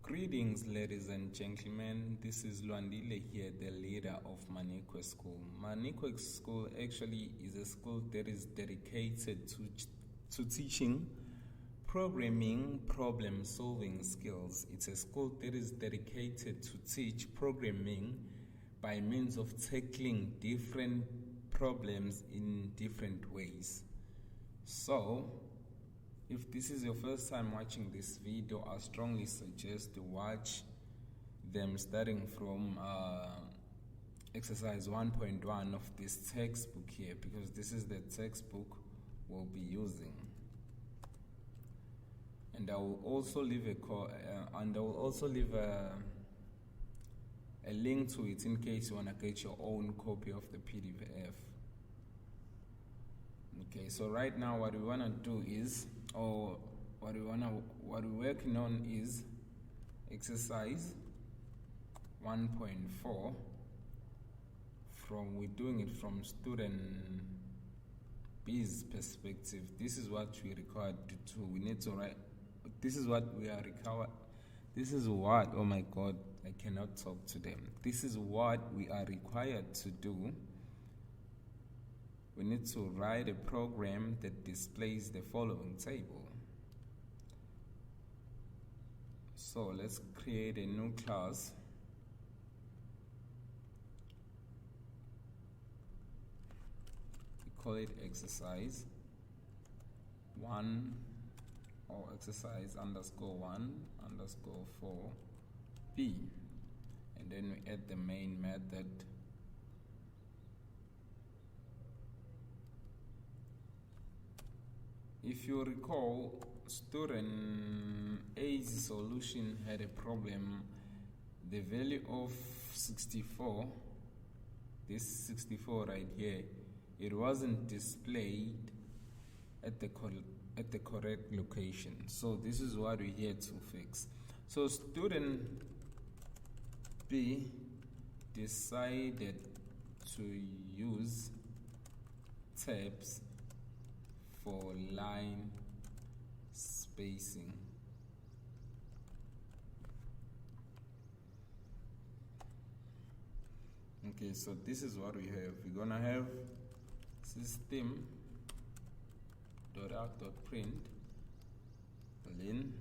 Greetings, ladies and gentlemen. This is Luandile here, the leader of Manikwe School. Manikwe School actually is a school that is dedicated to teaching programming problem-solving skills. It's a school that is dedicated to teach programming by means of tackling different problems in different ways. So, if this is your first time watching this video, I strongly suggest to watch them starting from exercise 1.1 of this textbook here, because this is the textbook we'll be using. And I will also leave a link to it in case you want to get your own copy of the PDF. Okay, so right now what we want to do is, what we're working on is exercise 1.4. We're doing it from student B's perspective. This is what we required to do. We need to write. This is what we are required. This is what. Oh my God, I cannot talk to them. This is what we are required to do. We need to write a program that displays the following table. So let's create a new class. We call it exercise 1 or exercise _1_4B. And then we add the main method. If you recall, student A's solution had a problem. The value of 64, this 64 right here, it wasn't displayed at the correct location. So this is what we're here to fix. So student B decided to use tabs for line spacing. Okay, so this is what we have. We're gonna have system.out.print lin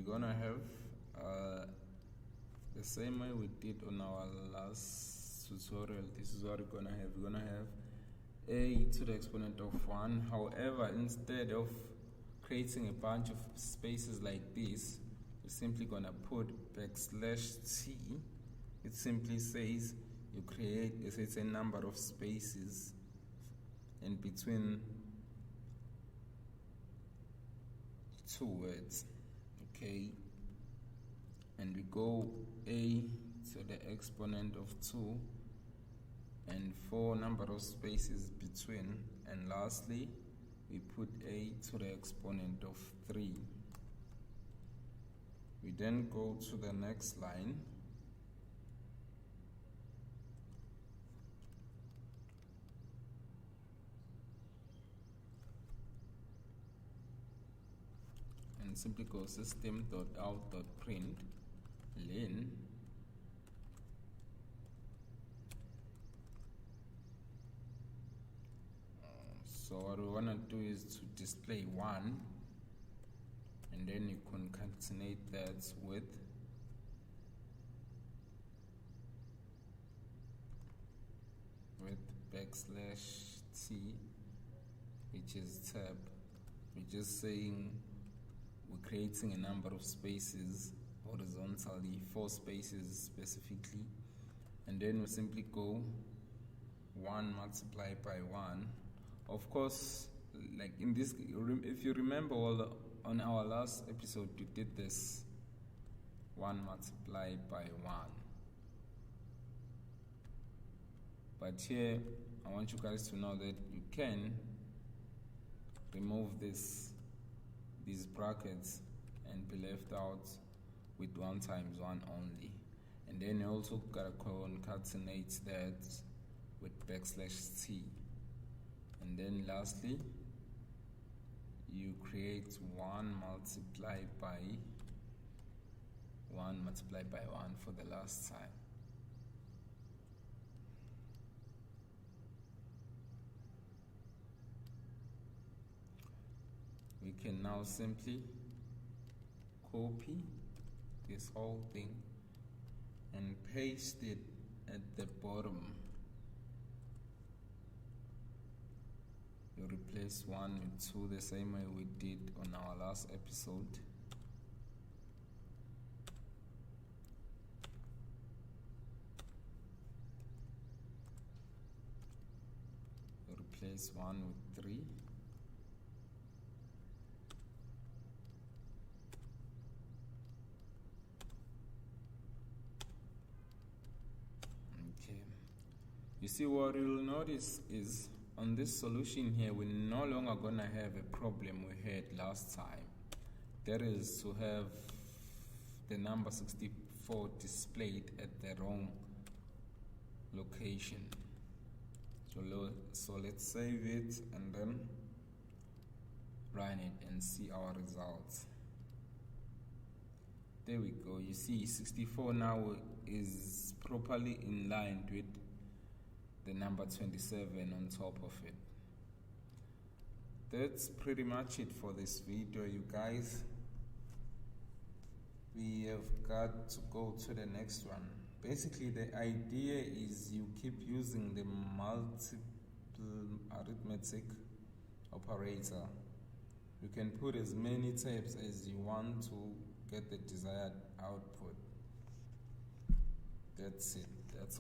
gonna have the same way we did on our last tutorial. This is what we're gonna have. We're gonna have a to the exponent of 1. However, instead of creating a bunch of spaces like this, we're simply gonna put \t. It simply says you create a certain number of spaces in between two words. Okay, and we go a to the exponent of 2 and 4 number of spaces between, and lastly we put a to the exponent of 3. We then go to the next line and simply go system.out.print lin so what we want to do is to display 1, and then you concatenate that with \t, which is tab. We're just saying we're creating a number of spaces horizontally, 4 spaces specifically, and then we simply go 1 multiplied by 1. Of course, like in this, if you remember, on our last episode we did this 1 multiplied by 1, but here I want you guys to know that you can remove these brackets and be left out with 1 times 1 only. And then you also gotta concatenate that with \t, and then lastly you create 1 multiplied by 1 multiplied by 1 for the last time. We can now simply copy this whole thing and paste it at the bottom. You replace 1 with 2 the same way we did on our last episode. You replace 1 with 3. You see, what you'll notice is on this solution here, we're no longer going to have a problem we had last time. That is to have the number 64 displayed at the wrong location. So let's save it and then run it and see our results. There we go. You see 64 now is properly in line with the number 27 on top of it. That's pretty much it for this video, you guys. We have got to go to the next one. Basically, the idea is you keep using the multiple arithmetic operator. You can put as many tabs as you want to get the desired output. That's it. That's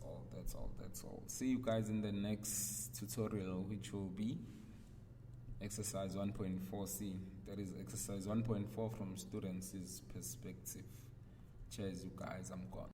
all. See you guys in the next tutorial, which will be exercise 1.4c. That is exercise 1.4 from students' perspective. Cheers, you guys. I'm gone.